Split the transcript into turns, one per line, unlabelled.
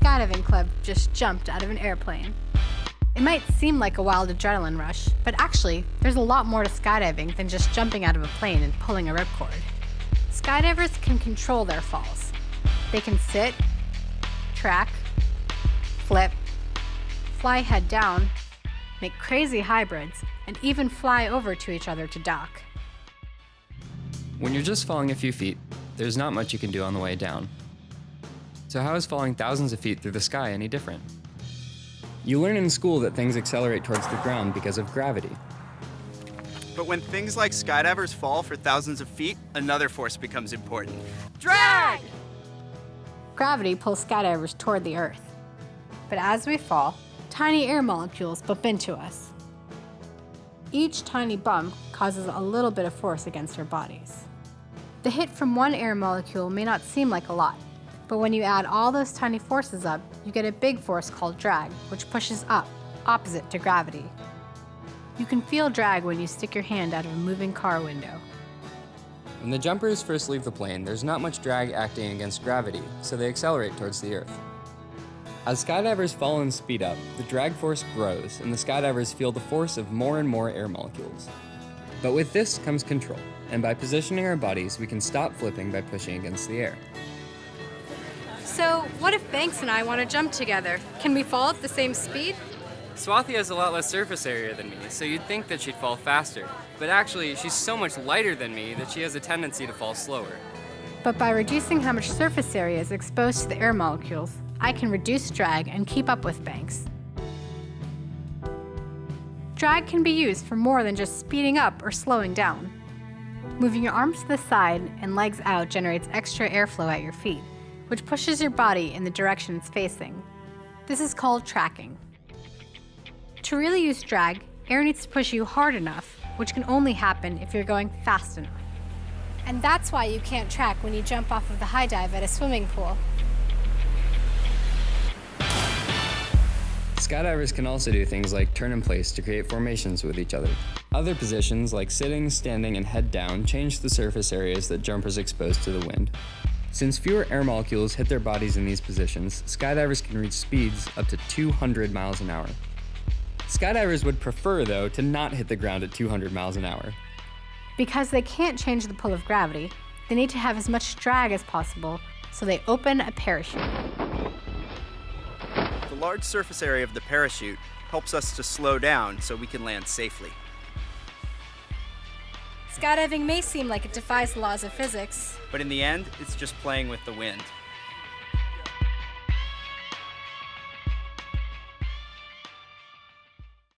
skydiving club just jumped out of an airplane. It might seem like a wild adrenaline rush, but actually, there's a lot more to skydiving than just jumping out of a plane and pulling a ripcord. Skydivers can control their falls. They can sit, track, flip, fly head down, make crazy hybrids, and even fly over to each other to dock.
When you're just falling a few feet, there's not much you can do on the way down. So how is falling thousands of feet through the sky any different? You learn in school that things accelerate towards the ground because of gravity.
But when things like skydivers fall for thousands of feet, another force becomes important. Drag!
Gravity pulls skydivers toward the Earth. But as we fall, tiny air molecules bump into us. Each tiny bump causes a little bit of force against our bodies. The hit from one air molecule may not seem like a lot, but when you add all those tiny forces up, you get a big force called drag, which pushes up, opposite to gravity. You can feel drag when you stick your hand out of a moving car window.
When the jumpers first leave the plane, there's not much drag acting against gravity, so they accelerate towards the Earth. As skydivers fall and speed up, the drag force grows, and the skydivers feel the force of more and more air molecules. But with this comes control, and by positioning our bodies, we can stop flipping by pushing against the air.
So, what if Banks and I want to jump together? Can we fall at the same speed?
Swathi has a lot less surface area than me, so you'd think that she'd fall faster. But actually, she's so much lighter than me that she has a tendency to fall slower.
But by reducing how much surface area is exposed to the air molecules, I can reduce drag and keep up with Banks. Drag can be used for more than just speeding up or slowing down. Moving your arms to the side and legs out generates extra airflow at your feet, which pushes your body in the direction it's facing. This is called tracking. To really use drag, air needs to push you hard enough, which can only happen if you're going fast enough. And that's why you can't track when you jump off of the high dive at a swimming pool.
Skydivers can also do things like turn in place to create formations with each other. Other positions like sitting, standing, and head down change the surface areas that jumpers expose to the wind. Since fewer air molecules hit their bodies in these positions, skydivers can reach speeds up to 200 miles an hour. Skydivers would prefer, though, to not hit the ground at 200 miles an hour.
Because they can't change the pull of gravity, they need to have as much drag as possible, so they open a parachute.
The large surface area of the parachute helps us to slow down so we can land safely.
Skydiving may seem like it defies the laws of physics,
But in the end, it's just playing with the wind.